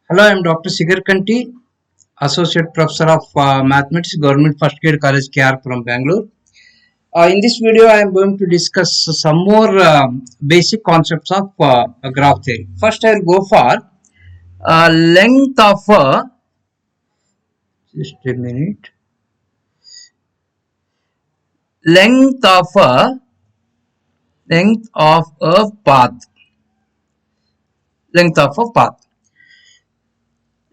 Hello, I am Dr. Sigar Kanti, Associate Professor of Mathematics, Government First Grade College, KR from Bangalore. In this video, I am going to discuss some more basic concepts of graph theory. First, I will go for length of just a minute. Length of a path. Length of a path.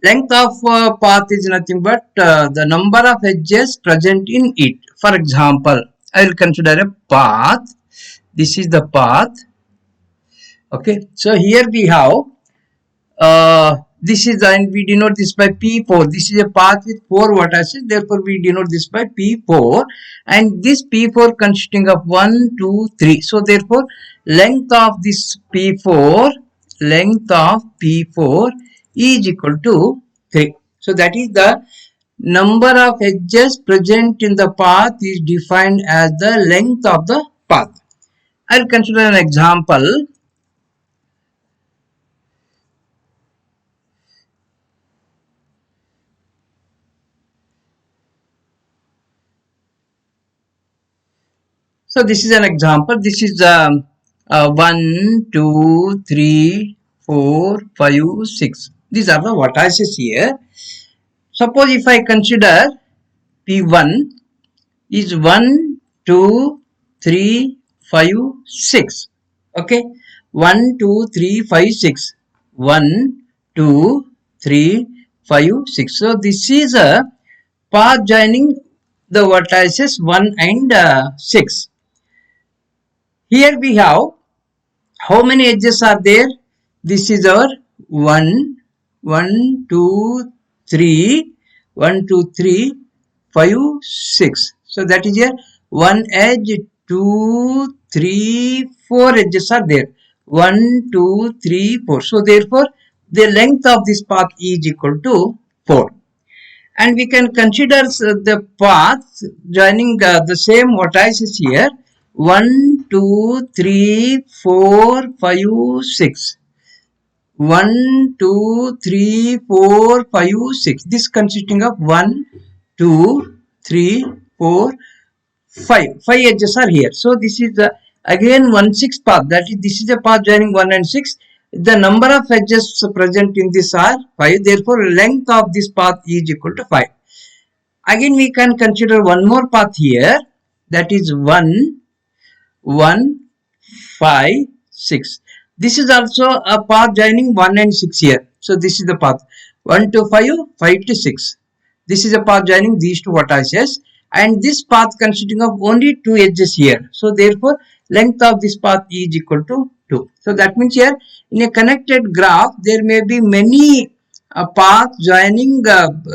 Length of path is nothing but the number of edges present in it. For example, I will consider a path. This is the path. Okay, so here we have this is, and we denote this by P4. This is a path with 4 vertices, therefore we denote this by P4, and this P4 consisting of 1, 2, 3. So therefore length of this P4 is equal to 3. So that is the number of edges present in the path is defined as the length of the path. I will consider an example. So this is an example. This is 1, 2, 3, 4, 5, 6. These are the vertices here. Suppose if I consider P1 is 1, 2, 3, 5, 6. Okay. 1, 2, 3, 5, 6. 1, 2, 3, 5, 6. So this is a path joining the vertices 1 and 6. Here we have how many edges are there? This is our 1, 2, 3, 1, 2, 3, 5, 6. So that is here 1 edge, 2, 3, 4 edges are there. 1, 2, 3, 4. So therefore the length of this path is equal to 4. And we can consider the path joining the same vertices here. 1, 2, 3, 4, 5, 6. 1, 2, 3, 4, 5, 6. This consisting of 1, 2, 3, 4, 5. 5 edges are here. So this is again 1, 6 path. That is, this is a path joining 1 and 6. The number of edges present in this are 5. Therefore, length of this path is equal to 5. Again, we can consider one more path here. That is 1, 5, 6. This is also a path joining 1 and 6 here. So this is the path 1 to 5, 5 to 6. This is a path joining these two vertices, and this path consisting of only 2 edges here. So therefore length of this path is equal to 2. So that means here in a connected graph there may be many paths joining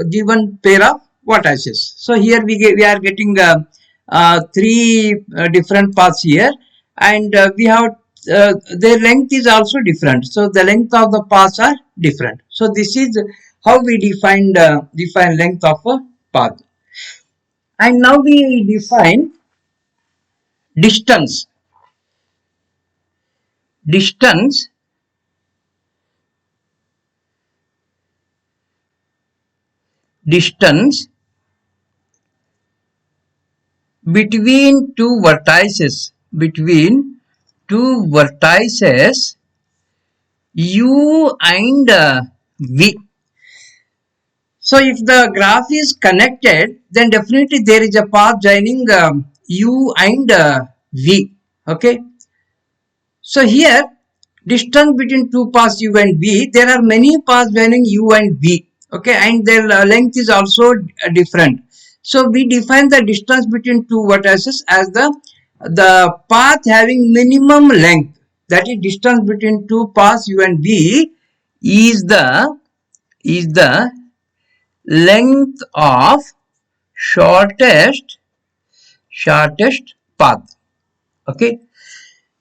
given pair of vertices. So here we are getting 3 different paths here, and we have their length is also different. So the length of the paths are different. So this is how we define length of a path. And now we define distance. Distance between two vertices, U and V. So if the graph is connected, then definitely there is a path joining U and V. Okay. So here distance between two paths U and V, there are many paths joining U and V. Okay, and their length is also different. So we define the distance between two vertices as the path having minimum length. That is, distance between two paths U and V is the length of shortest path. Okay.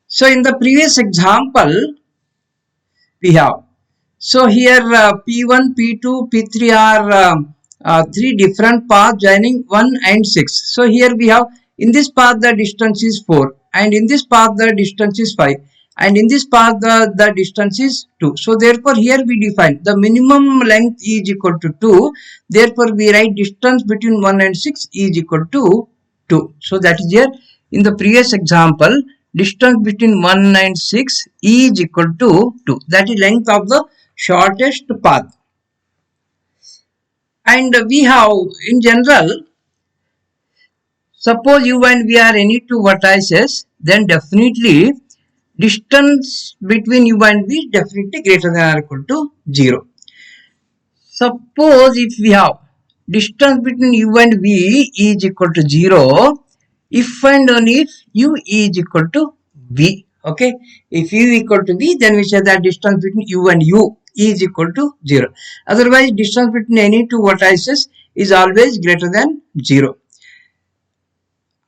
So in the previous example we have, so here P1, P2, P3 are 3 different paths joining 1 and 6. So here we have, in this path the distance is 4, and in this path the distance is 5, and in this path the distance is 2. So therefore here we define the minimum length is equal to 2. Therefore we write distance between 1 and 6 is equal to 2. So that is here in the previous example, distance between 1 and 6 is equal to 2. That is length of the shortest path. And we have in general, suppose u and v are any two vertices, then definitely distance between u and v is definitely greater than or equal to 0. Suppose if we have distance between u and v is equal to 0, if and only if u is equal to v. Okay, if u equal to v, then we say that distance between u and u is equal to 0. Otherwise, distance between any two vertices is always greater than 0.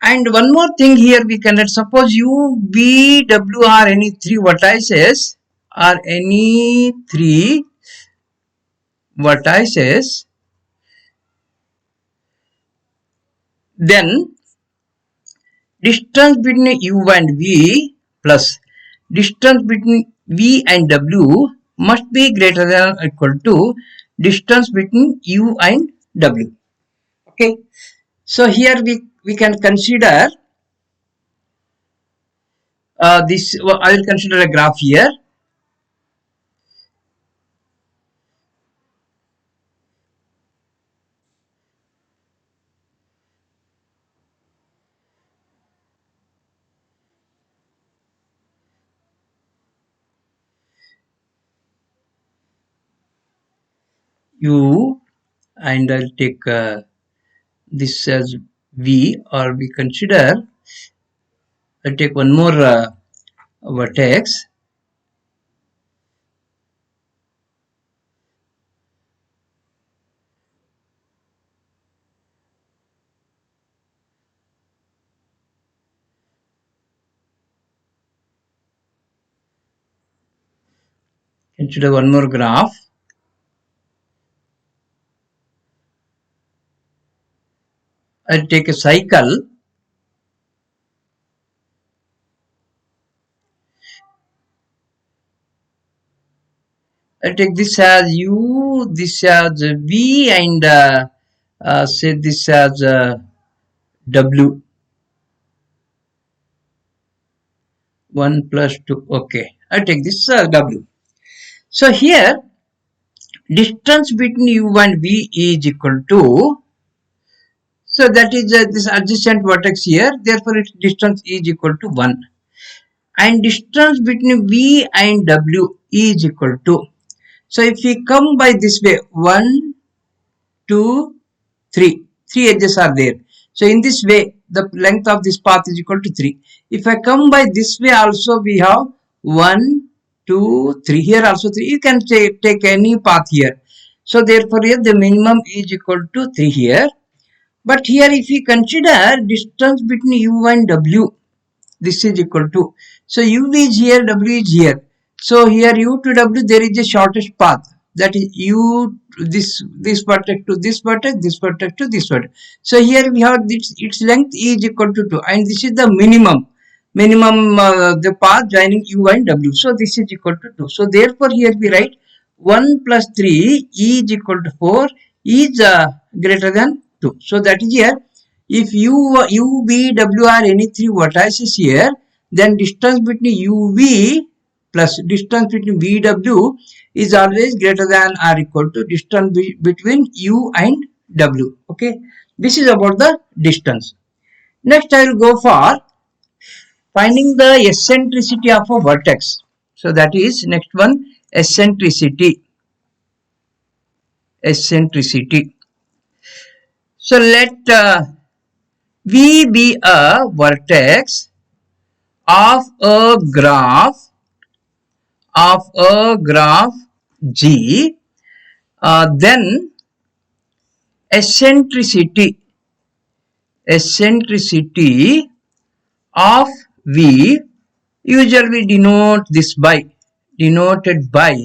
And one more thing here we can let, suppose u, v, w are any three vertices, then distance between u and v plus distance between v and w must be greater than or equal to distance between u and w. Okay, so here we can consider this. I will consider a graph here. U, and I'll take this as v, or we consider, I'll take one more vertex. Consider one more graph. I'll take a cycle. I'll take this as u, this as v, and say this as w. 1 plus 2. Okay, I'll take this w. So here distance between u and v is equal to, so that is this adjacent vertex here, therefore its distance is equal to 1. And distance between v and w is equal to, so if we come by this way, 1, 2, 3, 3 edges are there. So in this way, the length of this path is equal to 3. If I come by this way also, we have 1, 2, 3. Here also 3. You can take any path here. So therefore here the minimum is equal to 3 here. But here if we consider distance between u and w, this is equal to, so u is here, w is here. So here u to w there is a shortest path, that is u, this vertex to this vertex, this vertex to this vertex. So here we have its length is equal to 2, and this is the minimum the path joining u and w. So this is equal to 2. So therefore here we write 1 plus 3 is equal to 4 is greater than 2. So that is here, if u, v, w are any three vertices here, then distance between uv plus distance between vw is always greater than or equal to distance between u and w. Okay, this is about the distance. Next I will go for finding the eccentricity of a vertex. So that is next one, eccentricity. So let V be a vertex of a graph G, then eccentricity of V usually denoted by,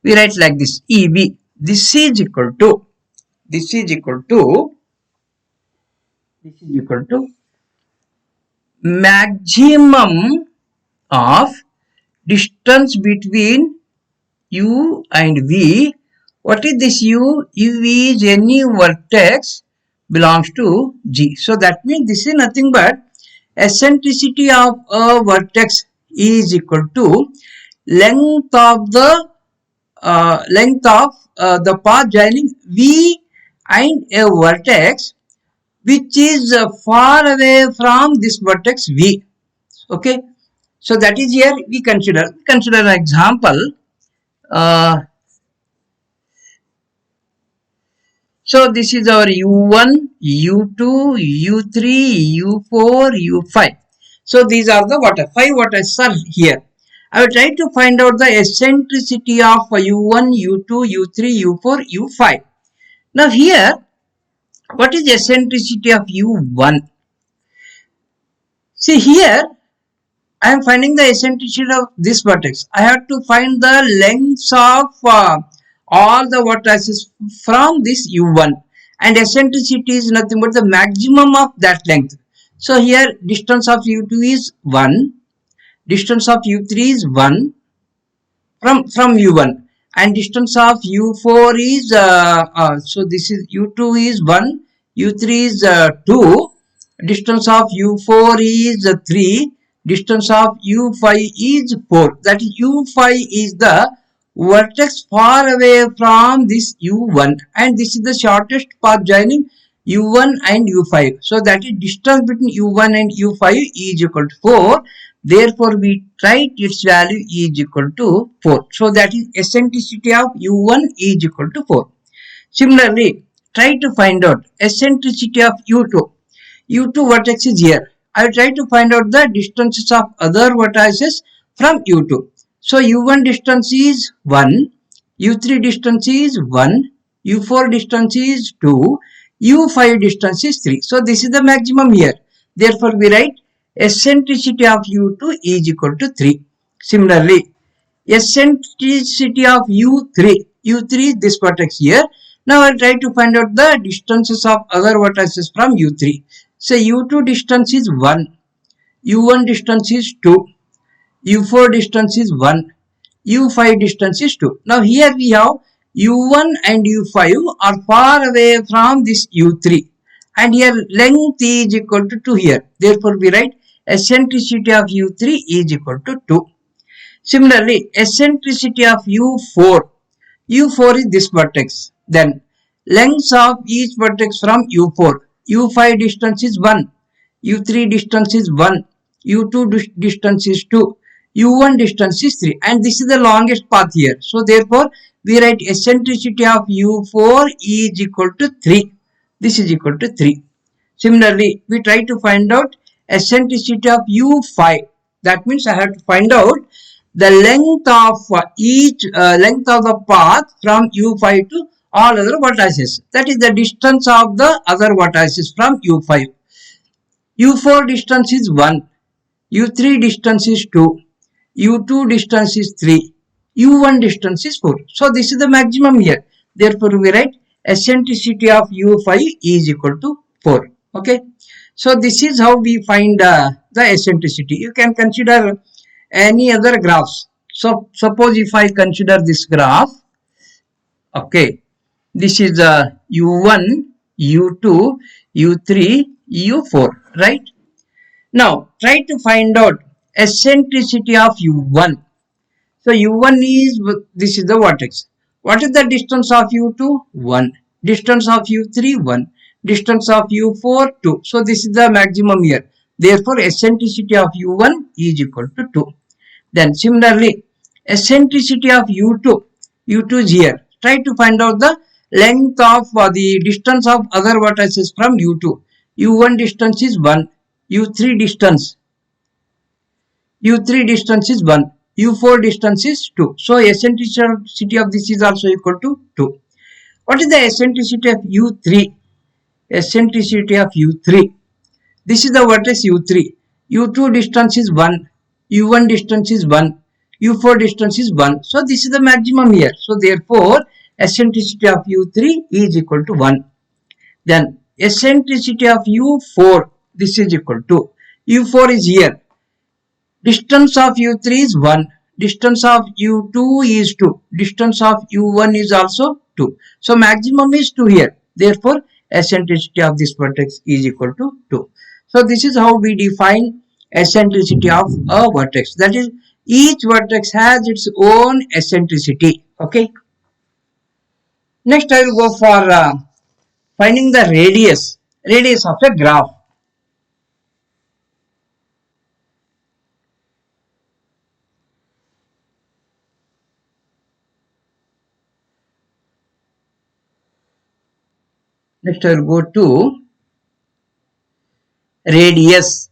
we write like this, EV. This is equal to maximum of distance between U and V. What is this U? U is any vertex belongs to G. So that means this is nothing but eccentricity of a vertex is equal to length of the the path joining V and a vertex which is far away from this vertex V. Okay, so that is here we consider an example. So this is our U1, U2, U3, U4, U5. So these are the what? 5 vertices are here. I will try to find out the eccentricity of U1, U2, U3, U4, U5. Now here, what is eccentricity of U1? See here, I am finding the eccentricity of this vertex. I have to find the lengths of all the vertices from this U1, and eccentricity is nothing but the maximum of that length. So here distance of U2 is 1, distance of U3 is 1 from U1, and distance of U4 is so this is U2 is 1, U3 is 2, distance of U4 is 3, distance of U5 is 4. That is U5 is the vertex far away from this U1, and this is the shortest path joining U1 and U5. So that is distance between U1 and U5 is equal to 4. Therefore, we write its value is equal to 4. So that is eccentricity of U1 is equal to 4. Similarly, try to find out eccentricity of U2. U2 vertex is here. I will try to find out the distances of other vertices from U2. So U1 distance is 1, U3 distance is 1, U4 distance is 2, U5 distance is 3. So this is the maximum here. Therefore, we write eccentricity of U2 is equal to 3. Similarly, eccentricity of U3. U3 is this vertex here. Now I will try to find out the distances of other vertices from U3. So U2 distance is 1, U1 distance is 2, U4 distance is 1, U5 distance is 2. Now here we have U1 and U5 are far away from this U3, and here length is equal to 2 here. Therefore we write eccentricity of U3 is equal to 2. Similarly, eccentricity of U4. U4 is this vertex. Then lengths of each vertex from U4. U5 distance is 1, U3 distance is 1, U2 distance is 2, U1 distance is 3, and this is the longest path here. So therefore, we write eccentricity of U4 is equal to 3. This is equal to 3. Similarly, we try to find out eccentricity of U5. That means I have to find out the length of each length of the path from U5 to all other vertices. That is the distance of the other vertices from U5. U4 distance is 1, U3 distance is 2, U2 distance is 3, U1 distance is 4. So this is the maximum here. Therefore, we write eccentricity of U5 is equal to 4. Okay. So this is how we find the eccentricity. You can consider any other graphs. So suppose if I consider this graph, okay, this is U1, U2, U3, U4, right? Now try to find out eccentricity of U1. So U1 is, this is the vertex. What is the distance of U2? 1. Distance of U3? 1. Distance of U4? 2. So this is the maximum here. Therefore, eccentricity of U1 is equal to 2. Then similarly, eccentricity of U2. U2 is here. Try to find out the length of the distance of other vertices from U2. U1 distance is 1. U3 distance is 1. U4 distance is 2. So eccentricity of this is also equal to 2. What is the eccentricity of U3? Eccentricity of U3. This is the vertex U3. U2 distance is 1. U1 distance is 1. U4 distance is 1. So this is the maximum here. So therefore, eccentricity of U3 is equal to 1. Then eccentricity of U4. This is equal to U4 is here. Distance of U3 is 1. distance of u2 is 2, distance of u1 is also 2. So maximum is 2 here. Therefore, eccentricity of this vertex is equal to 2. So this is how we define eccentricity of a vertex. That is, each vertex has its own eccentricity. Okay. Next, I will go for finding the radius of a graph. Next, I will go to radius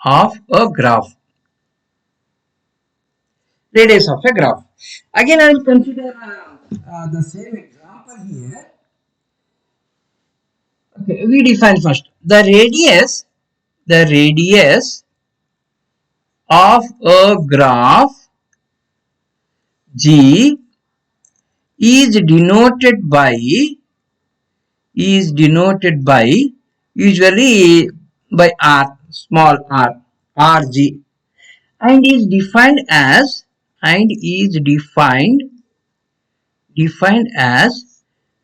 of a graph. Radius of a graph. Again, I will consider the same example here. Okay, we define first the radius of a graph G is denoted by usually by r, small r, rg, and is defined as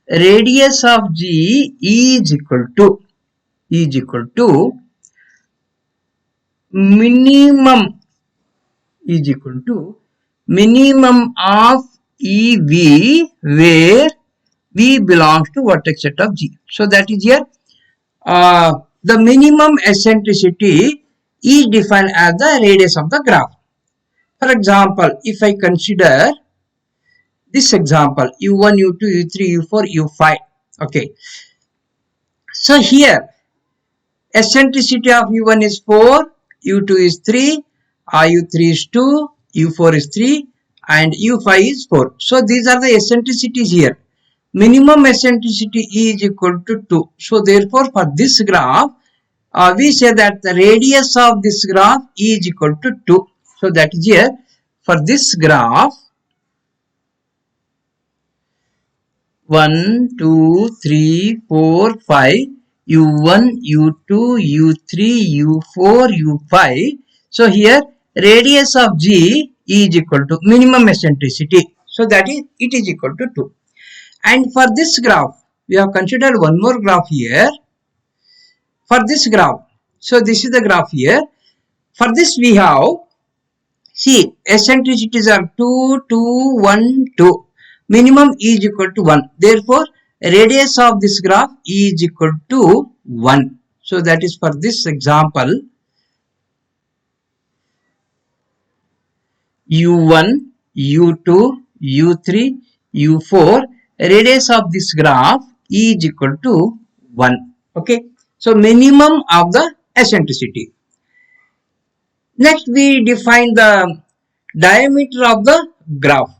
radius of G is equal to minimum of EV where V belongs to vertex set of G. So that is here the minimum eccentricity is defined as the radius of the graph. For example, if I consider this example u1, u2, u3, u4, u5. Okay. So here eccentricity of u1 is 4, u2 is 3, u3 is 2, u4 is 3 and u5 is 4. So these are the eccentricities here. Minimum eccentricity is equal to 2. So therefore for this graph we say that the radius of this graph is equal to 2. So that is here for this graph 1, 2, 3, 4, 5, u1, u2, u3, u4, u5. So here radius of G is equal to minimum eccentricity. So that is it is equal to 2. And for this graph we have considered one more graph here. For this graph, so this is the graph here. For this we have, see, eccentricities are 2, 2, 1, 2. Minimum is equal to 1. Therefore, radius of this graph is equal to 1. So that is for this example. u1, u2, u3, u4, radius of this graph is equal to 1. Okay. So minimum of the eccentricity. Next we define the diameter of the graph.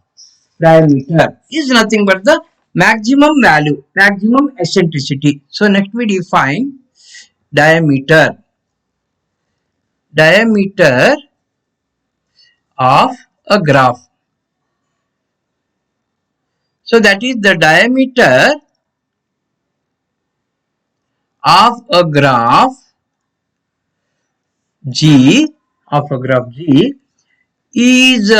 Diameter is nothing but the maximum value, maximum eccentricity. So next we define diameter of a graph. So that is the diameter of a graph G is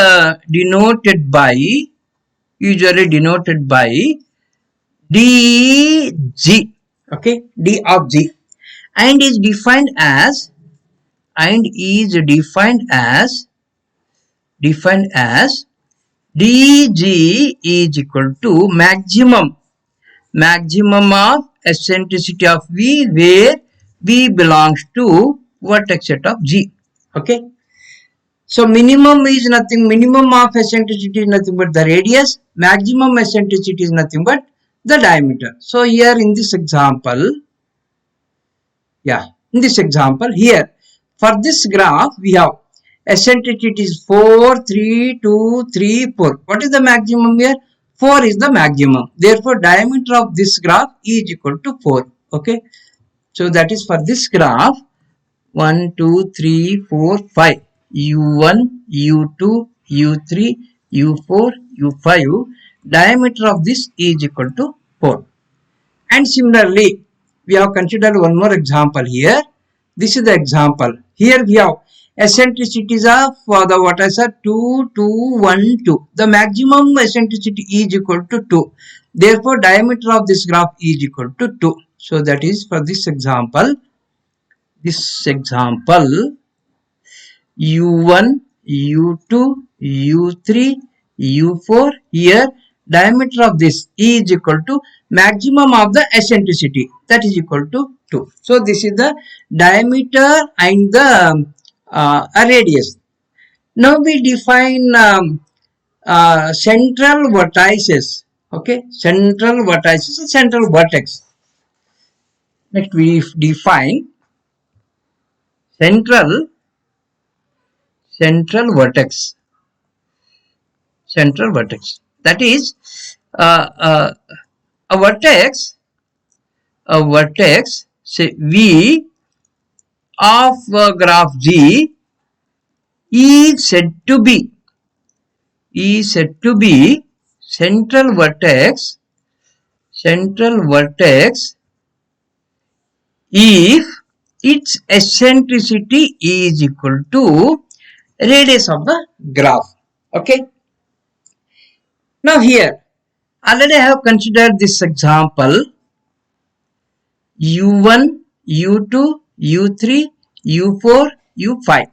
usually denoted by dg. Okay, d of G, and is defined as dg is equal to maximum of eccentricity of V where V belongs to vertex set of G. Okay. So minimum is nothing, minimum of eccentricity is nothing but the radius, maximum eccentricity is nothing but the diameter. So here in this example, here for this graph we have eccentricity is 4, 3, 2, 3, 4. What is the maximum here? 4 is the maximum. Therefore, diameter of this graph is equal to 4. Okay. So that is for this graph 1, 2, 3, 4, 5. u1, u2, u3, u4, u5. Diameter of this is equal to 4. And similarly, we have considered one more example here. This is the example. Here we have eccentricities of the what I said 2, 2, 1, 2. The maximum eccentricity is equal to 2. Therefore, diameter of this graph is equal to 2. So that is for this example. U1, U2, U3, U4. Here diameter of this is equal to maximum of the eccentricity, that is equal to 2. So this is the diameter and the radius. Now we define central vertices. Okay, central vertices, central vertex. Next we define central vertex. Central vertex, that is uh, uh, a vertex say V of graph G is said to be central vertex if its eccentricity is equal to radius of the graph. Okay, now here already I have considered this example U1, U2, U3, U4, U5,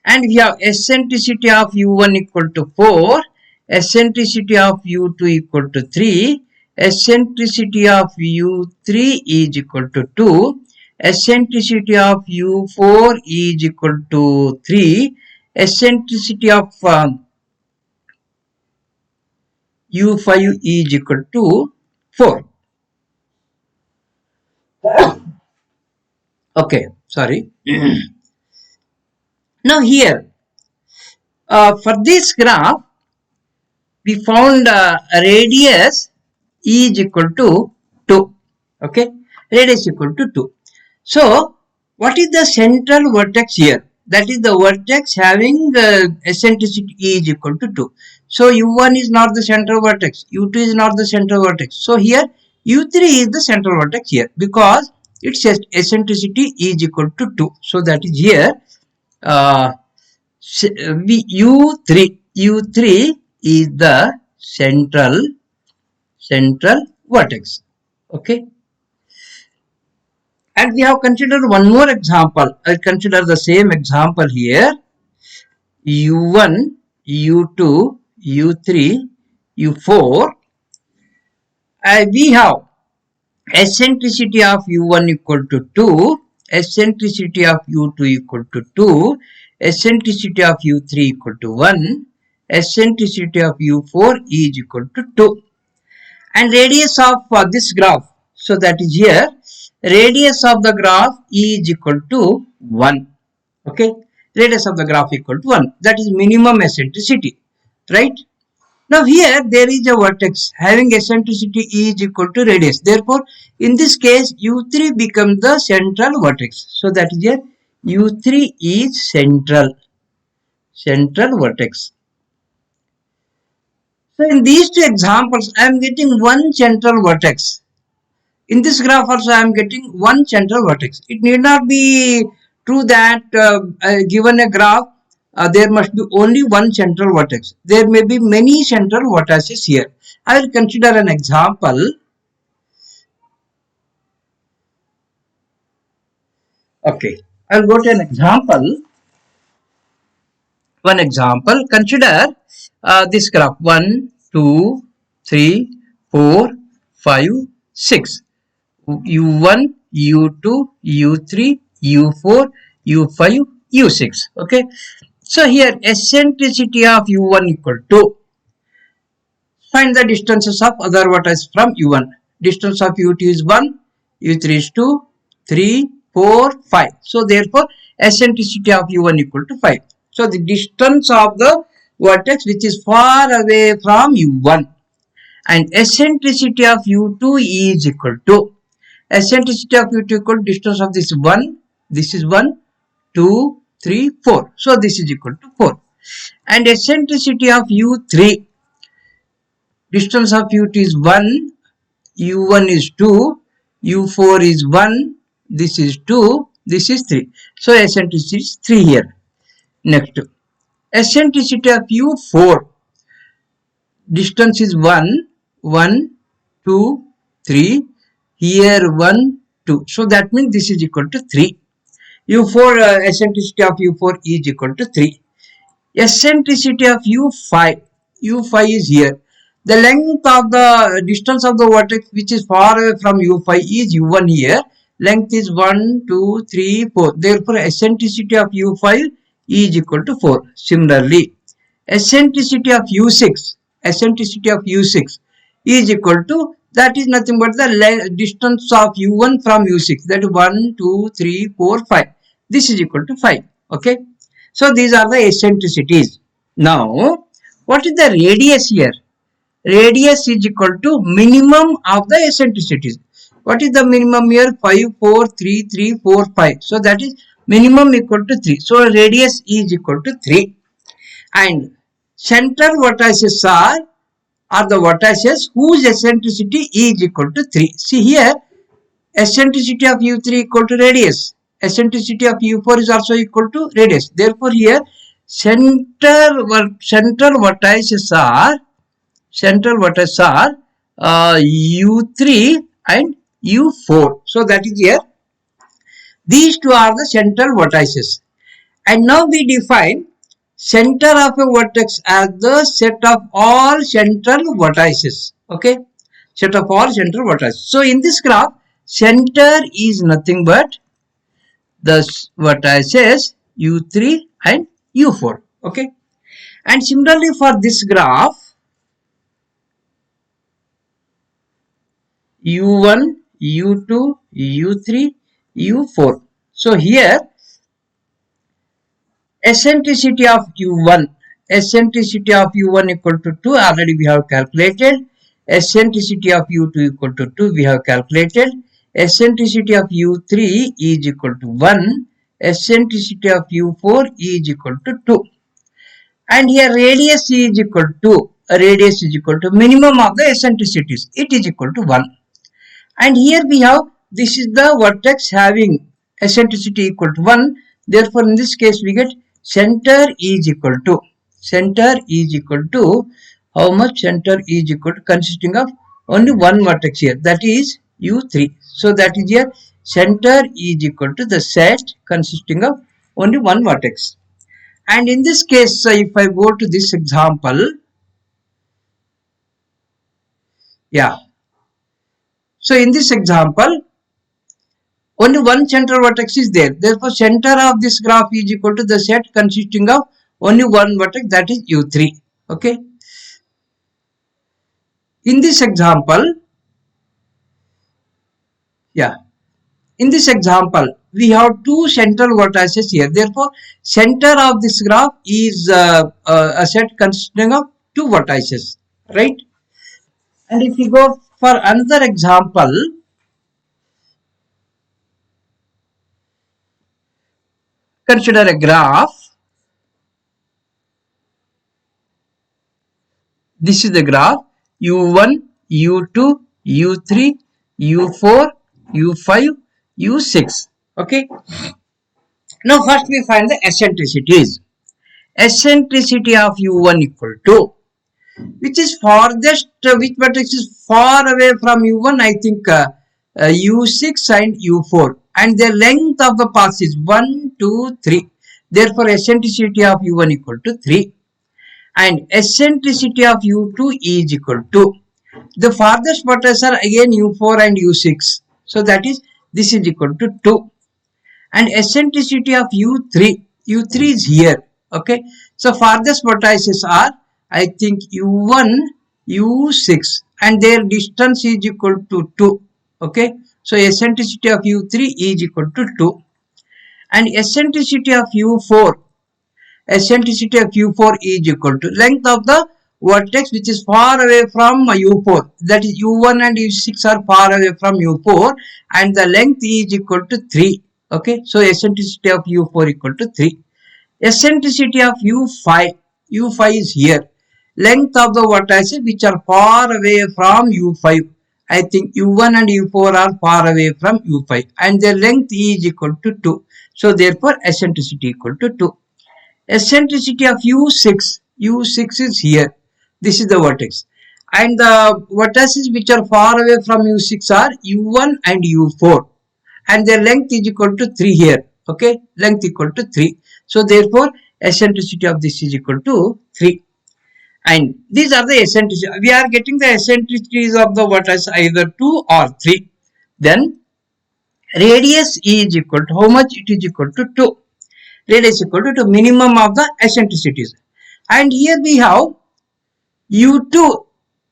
and we have eccentricity of U1 equal to 4, eccentricity of U2 equal to 3, eccentricity of U3 is equal to 2, eccentricity of U4 is equal to 3, eccentricity of U5 is equal to 4. Okay, sorry. Now here, for this graph, we found radius is equal to 2. Okay, radius equal to 2. So, what is the central vertex here? That is the vertex having eccentricity is equal to 2. So, U1 is not the central vertex, U2 is not the central vertex. So, here U3 is the central vertex here because its eccentricity is equal to 2. So, that is here uh, U3 is the central vertex. Okay, and we have considered one more example. I'll consider the same example here. U1, U2, U3, U4. We have eccentricity of U1 equal to 2, eccentricity of U2 equal to 2, eccentricity of U3 equal to 1, eccentricity of U4 is equal to 2, and radius of this graph. So that is here radius of the graph is equal to 1. Okay, radius of the graph equal to 1. That is minimum eccentricity, right? Now here there is a vertex having eccentricity is equal to radius. Therefore, in this case U3 becomes the central vertex. So that is here U3 is central vertex. So in these two examples, I am getting one central vertex. In this graph also I am getting one central vertex. It need not be true that given a graph there must be only one central vertex. There may be many central vertices here. I will consider an example. Okay, I will go to an example. One example. Consider this graph 1, 2, 3, 4, 5, 6. U1, U2, U3, U4, U5, U6. Okay. So here eccentricity of U1 equal to, find the distances of other vertices from U1. Distance of U2 is 1, U3 is 2, 3, 4, 5. So therefore eccentricity of U1 equal to 5. So the distance of the vertex which is far away from U1, and eccentricity of U2 is equal to, eccentricity of U2 equal to distance of this 1, this is 1, 2, 3, 4. So this is equal to 4. And eccentricity of U3, distance of U2 is 1, U1 is 2, U4 is 1, this is 2, this is 3. So eccentricity is 3 here. Next, eccentricity of U4. Distance is 1, 1, 2, 3. Here 1, 2. So that means this is equal to 3. U4 eccentricity of U4 is equal to 3. Eccentricity of U5. U5 is here. The length of the distance of the vertex which is far away from U5 is U1 here. Length is 1, 2, 3, 4. Therefore, eccentricity of U5 is equal to 4. Similarly, eccentricity of U6. Eccentricity of U6 is equal to, that is nothing but the distance of U1 from U6. That is 1, 2, 3, 4, 5. This is equal to 5. Okay. So these are the eccentricities. Now, what is the radius here? Radius is equal to minimum of the eccentricities. What is the minimum here? 5, 4, 3, 3, 4, 5. So that is minimum equal to 3. So radius is equal to 3. And central vertices are the vertices whose eccentricity is equal to 3. See here, eccentricity of U3 equal to radius. Eccentricity of U4 is also equal to radius. Therefore, here central vertices are U3 and U4. So that is here. These two are the central vertices. And now we define center of a vertex as the set of all central vertices. Okay, set of all central vertices. So in this graph, center is nothing but the vertices U3 and U4. Okay, and similarly for this graph, U1, U2, U3, U4. So here, eccentricity of U1 equal to 2, already we have calculated. Eccentricity of U2 equal to 2, we have calculated. Eccentricity of U3 is equal to 1. Eccentricity of U4 is equal to 2. And here radius is equal to minimum of the eccentricities. It is equal to 1. And here we have, this is the vertex having eccentricity equal to 1. Therefore, in this case, we get center is equal to how much? Center is equal to consisting of only one vertex here, that is U3. So that is here, center is equal to the set consisting of only one vertex. And in this case, if I go to this example, yeah. So in this example, only one central vertex is there. Therefore, center of this graph is equal to the set consisting of only one vertex, that is U3. Okay. In this example, yeah. In this example, we have two central vertices here. Therefore, center of this graph is a set consisting of two vertices, right? And if we go for another example, consider a graph. This is the graph U1, U2, U3, U4, U5, U6. Okay. Now first we find the eccentricities. Eccentricity of U1 equal to, which is farthest, which vertex is far away from U1? I think U6 and U4. And the length of the path is 1, 2, 3. Therefore, eccentricity of U1 equal to 3. And eccentricity of U2 is equal to, the farthest vertex are again U4 and U6. So that is, this is equal to 2. And eccentricity of U3 is here. Okay. So farthest vertices are, I think, U1, U6, and their distance is equal to 2. Okay. So eccentricity of U3 is equal to 2. And eccentricity of U4 is equal to length of the vertex which is far away from U4. That is, U1 and U6 are far away from U4, and the length is equal to 3. Okay. So eccentricity of U4 equal to 3. Eccentricity of U5 is here. Length of the vertices which are far away from U5. I think U1 and U4 are far away from U5, and their length is equal to 2. So therefore, eccentricity equal to 2. eccentricity of u6 is here. This is the vertex, and the vertices which are far away from u6 are u1 and u4, and their length is equal to 3 here. Okay, length equal to 3. So therefore eccentricity of this is equal to 3, and these are the eccentricities. We are getting the eccentricities of the vertex either 2 or 3. Then radius is equal to how much? It is equal to 2. Radius equal to minimum of the eccentricities. And here we have u2,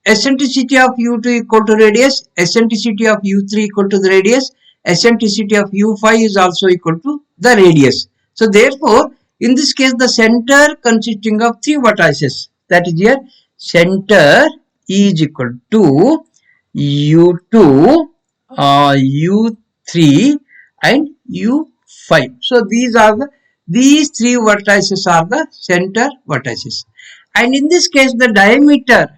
eccentricity of u2 equal to radius, eccentricity of u3 equal to the radius, eccentricity of u5 is also equal to the radius. So therefore in this case the center consisting of 3 vertices, that is here center is equal to u2, u3 and u5. So these 3 vertices are the center vertices, and in this case the diameter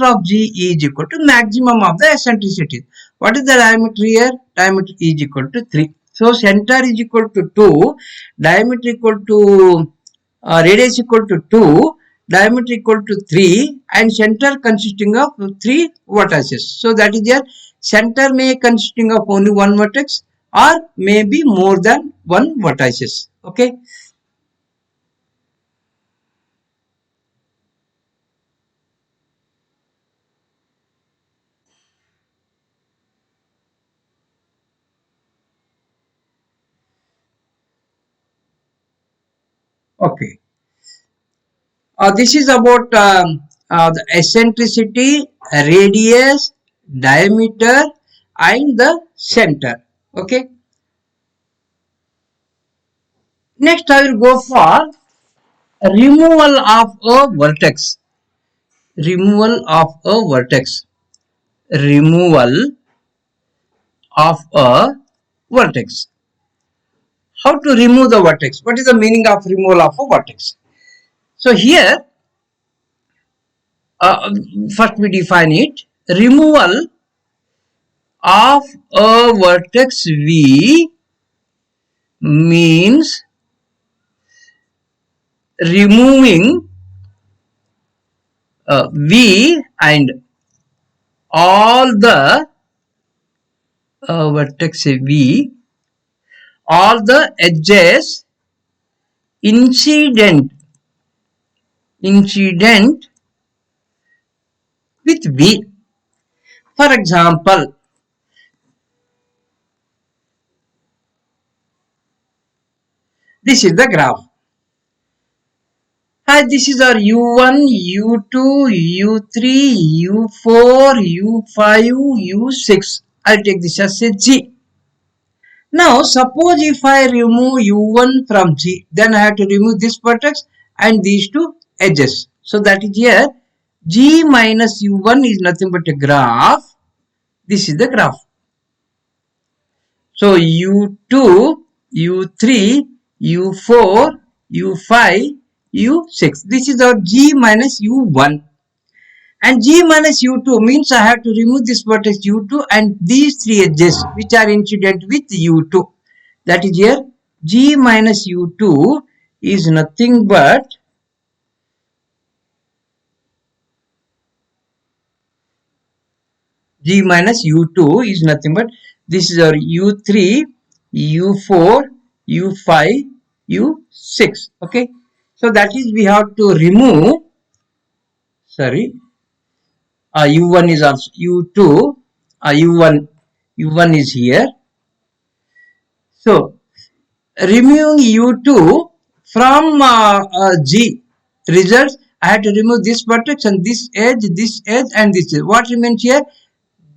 of G is equal to maximum of the eccentricity. What is the diameter here? Diameter is equal to 3. So center is equal to 2, diameter equal to radius equal to 2, diameter equal to 3, and center consisting of 3 vertices. So that is here center may consisting of only one vertex or may be more than one vertices. Okay. Okay. This is about the eccentricity, radius, diameter, and the center. Okay. Next, I will go for removal of a vertex. Removal of a vertex. Removal of a vertex. How to remove the vertex? What is the meaning of removal of a vertex? So here, first we define it. Removal of a vertex V means removing V and all the vertex V, all the edges incident with V. For example, this is the graph. This is our U1, U2, U3, U4, U5, U6. I'll take this as a G. Now, suppose if I remove U1 from G, then I have to remove this vertex and these two edges. So that is here, G minus U1 is nothing but a graph. This is the graph. So U2, U3, U4, U5, U6. This is our G minus U1. And G minus U2 means I have to remove this vertex U2 and these 3 edges which are incident with U2. That is here G minus U2 is nothing but G minus U2 is nothing but this is our U3, U4, U5, U6. Okay. So that is we have to remove, sorry, U1 is also U2, U1 is here. So removing U2 from G results, I have to remove this vertex and this edge, and this edge. What remains here?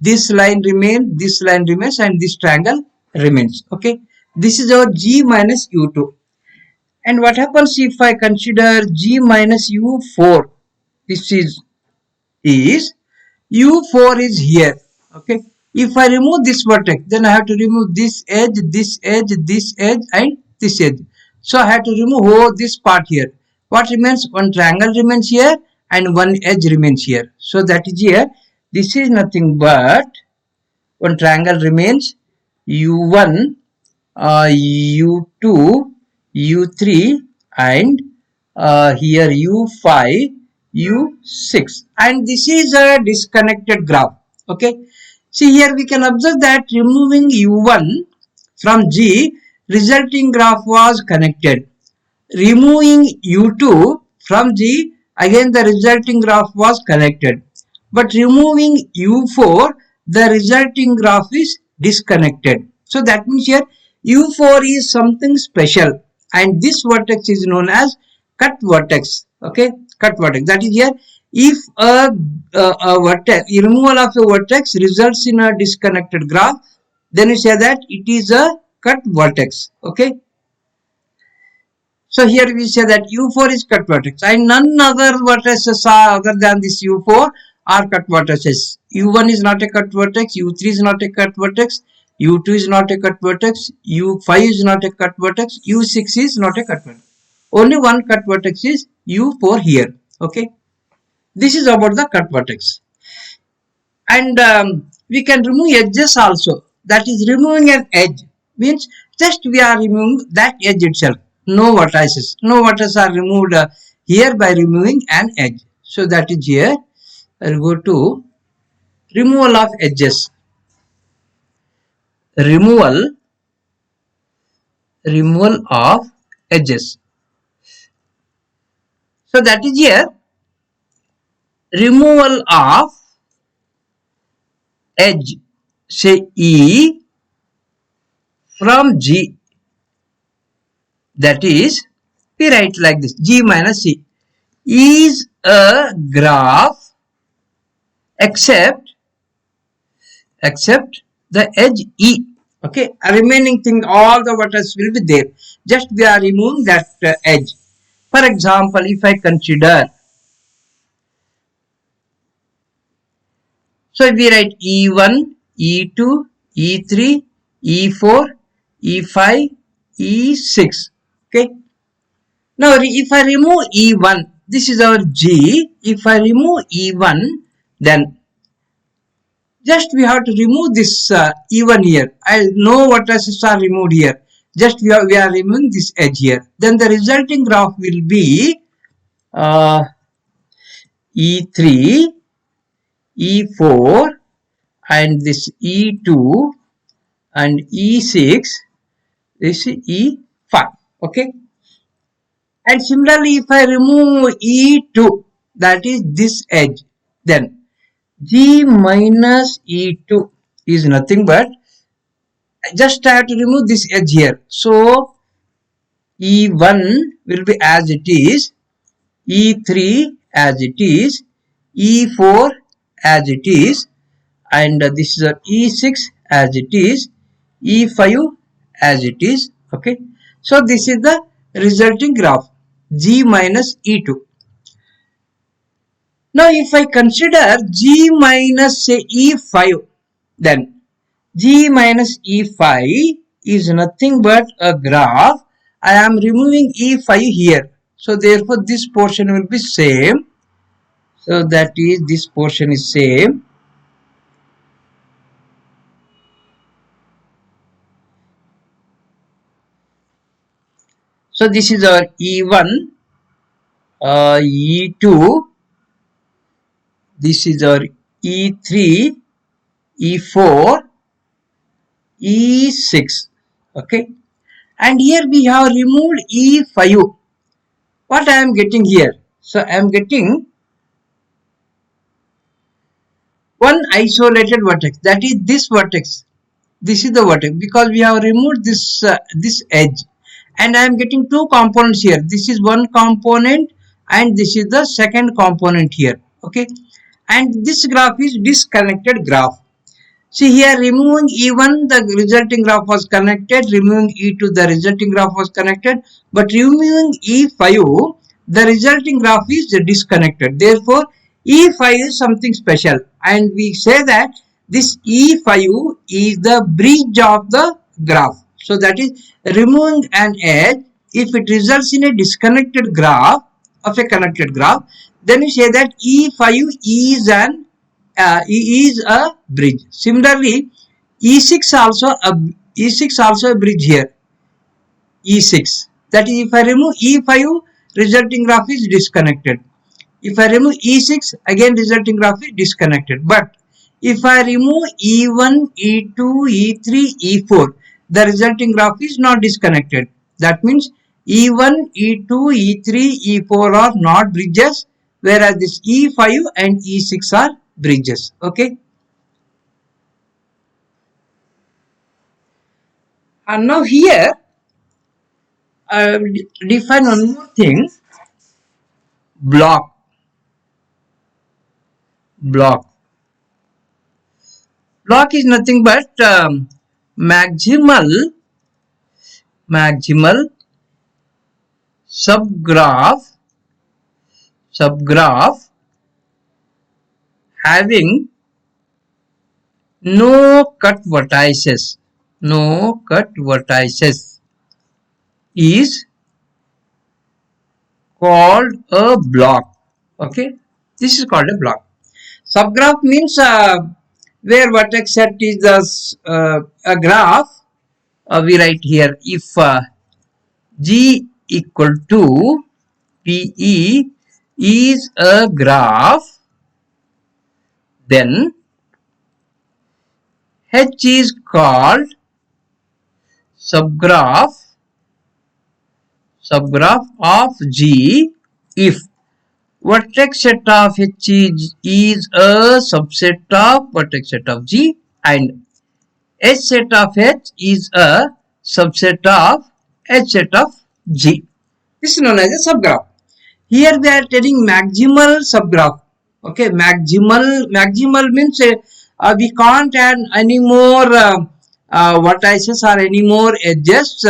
This line remains, and this triangle remains. Okay, this is our G minus U2. And what happens if I consider G minus U4? This is U4 is here. Okay, if I remove this vertex, then I have to remove this edge, and this edge. So I have to remove all this part here. What remains? One triangle remains here and one edge remains here. So that is here. This is nothing but one triangle remains, U1, U2, U3 and here U5, U6, and this is a disconnected graph. Okay, see here we can observe that removing U1 from G, resulting graph was connected. Removing U2 from G, again the resulting graph was connected. But removing U4, the resulting graph is disconnected. So that means here U4 is something special, and this vertex is known as cut vertex. Okay, cut vertex. That is here, if a vertex, removal of a vertex results in a disconnected graph, then you say that it is a cut vertex. Okay. So here we say that U4 is cut vertex, and none other vertices are other than this U4 are cut vertices. U1 is not a cut vertex, U3 is not a cut vertex, U2 is not a cut vertex, U5 is not a cut vertex, U6 is not a cut vertex. Only one cut vertex is U4 here. Okay. This is about the cut vertex. And we can remove edges also. That is, removing an edge means just we are removing that edge itself. No vertices. No vertices are removed here by removing an edge. So that is here. I will go to removal of edges. Removal of edges. So that is here. Removal of edge, say E from G. That is, we write like this, G minus C is a graph except the edge E. Okay, a remaining thing, all the vertices will be there. Just we are removing that edge. For example, if I consider, so we write E1, E2, E3, E4, E5, E6. Okay. Now, if I remove E1, this is our G. If I remove E1, then just we have to remove this E1 here. I know what vertices are removed here. Just we are removing this edge here. Then the resulting graph will be E3, E4, and this E2 and E6. This is E5. Okay. And similarly, if I remove E2, that is this edge, then G minus E2 is nothing but just I have to remove this edge here. So E1 will be as it is, E3 as it is, E4 as it is, and this is E6 as it is, E5 as it is. Okay. So this is the resulting graph, G minus E2. Now if I consider G minus say E5, then G minus E5 is nothing but a graph. I am removing E5 here. So therefore this portion will be same. So that is, this portion is same. So this is our E1, E2, this is our E3, E4, E6. Okay. And here we have removed E5. What I am getting here? So I am getting one isolated vertex, that is this vertex. This is the vertex because we have removed this this edge, and I am getting two components here. This is one component and this is the second component here. Okay, and this graph is disconnected graph. See here, removing E1, the resulting graph was connected. Removing E2, the resulting graph was connected. But removing E5, the resulting graph is disconnected. Therefore, E5 is something special. And we say that this E5 is the bridge of the graph. So that is, removing an edge, if it results in a disconnected graph of a connected graph, then we say that E5 is an is a bridge. Similarly, E6 also a bridge here. E6. That is, if I remove E5, resulting graph is disconnected. If I remove E6, again resulting graph is disconnected. But if I remove E1, E2, E3, E4, the resulting graph is not disconnected. That means E1, E2, E3, E4 are not bridges, whereas this E5 and E6 are bridges. Okay. And now here, define one more thing. Block. Block. Block is nothing but maximal subgraph having no cut vertices. No cut vertices is called a block. Okay, this is called a block. Subgraph means where vertex set is a graph. We write here if G equal to PE is a graph, then H is called subgraph of G if vertex set of H is a subset of vertex set of G and H set of H is a subset of H set of G. This is known as a subgraph. Here we are telling maximal subgraph. Okay, maximal means we can't add any more vertices or any more edges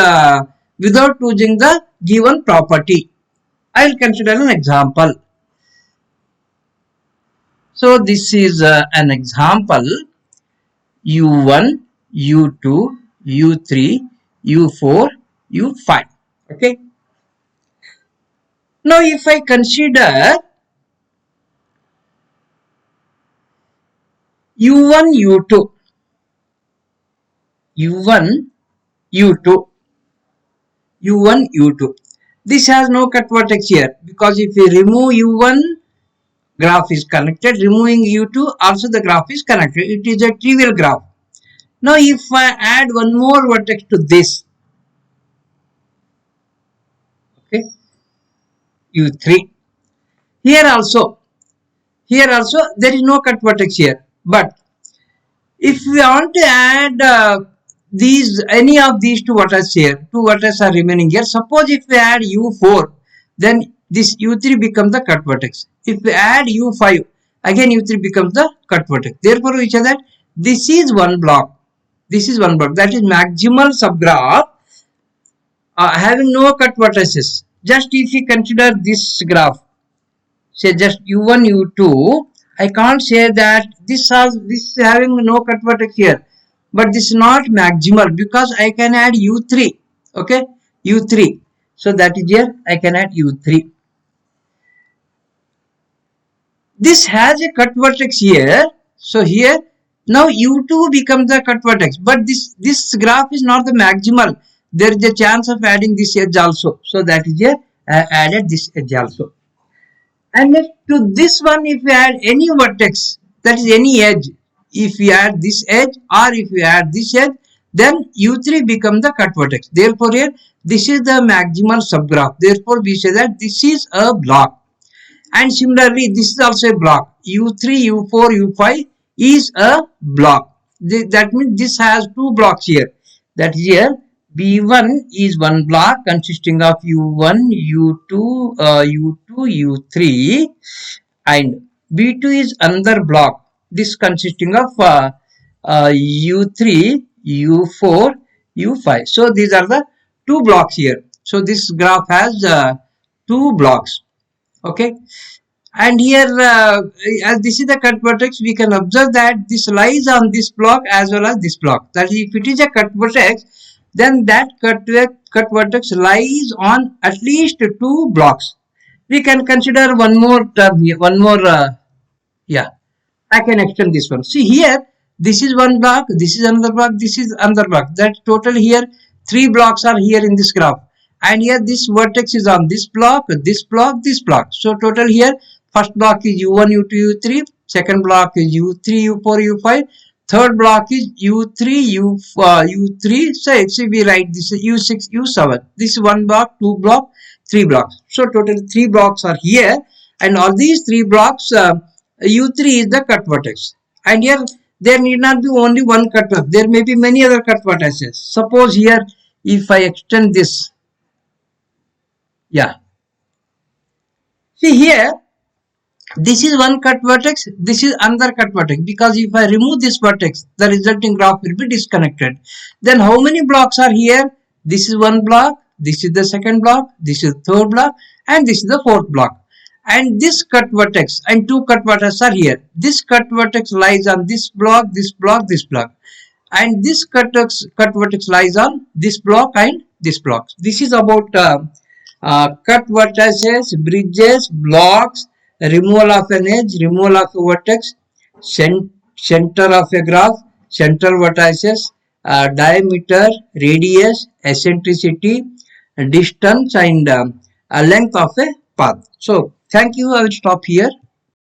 without using the given property. I will consider an example. So this is an example. U1, U2, U3, U4, U5. Okay. Now if I consider U1, U2, this has no cut vertex here because if we remove U1, graph is connected, removing U2 also the graph is connected. It is a trivial graph. Now if I add one more vertex to this, okay, U3, here also there is no cut vertex here, but if we want to add any of these two vertices here, two vertices are remaining here. Suppose if we add U4, then this U3 becomes the cut vertex. If we add U5, again U3 becomes the cut vertex. Therefore we say that this is one block. This is one block. That is maximal subgraph having no cut vertices. Just if you consider this graph, say just U1, U2, I can't say that this is having no cut vertex here, but this is not maximal because I can add U3. Okay, U3. So that is here I can add U3. This has a cut vertex here. So here now U2 becomes the cut vertex, but this graph is not the maximal. There is a chance of adding this edge also. So that is here I added this edge also. And next to this one, if we add any vertex, that is any edge, if we add this edge or if we add this edge, then U3 becomes the cut vertex. Therefore here this is the maximal subgraph. Therefore we say that this is a block. And similarly this is also a block. U3, U4, U5 is a block. That means this has two blocks here. That is here B1 is one block consisting of U1, U2, U3 and B2 is another block. This consisting of U3, U4, U5. So these are the two blocks here. So this graph has two blocks. Okay. And here as this is the cut vertex, we can observe that this lies on this block as well as this block. That is, if it is a cut vertex, then that cut vertex lies on at least two blocks. We can consider one more term here, one more I can extend this one. See here, this is one block, this is another block, this is another block. That total here 3 blocks are here in this graph, and here this vertex is on this block, this block, this block. So total here first block is u1, u2, u3, second block is u3, u4, u5, third block is u3, u3. So we write this is u6, u7. This is one block, two block, three blocks. So total three blocks are here, and all these three blocks, u3 is the cut vertex, and here there need not be only one cut vertex. There may be many other cut vertices. Suppose here if I extend this, yeah, see here this is one cut vertex, this is another cut vertex, because if I remove this vertex, the resulting graph will be disconnected. Then how many blocks are here? This is one block, this is the second block, this is the third block, and this is the fourth block. And this cut vertex and two cut vertices are here. This cut vertex lies on this block, this block, this block, and this cut vertex lies on this block and this block. This is about cut vertices, bridges, blocks, removal of an edge, removal of a vertex, center of a graph, central vertices, diameter, radius, eccentricity, distance, and length of a path. So thank you. I will stop here.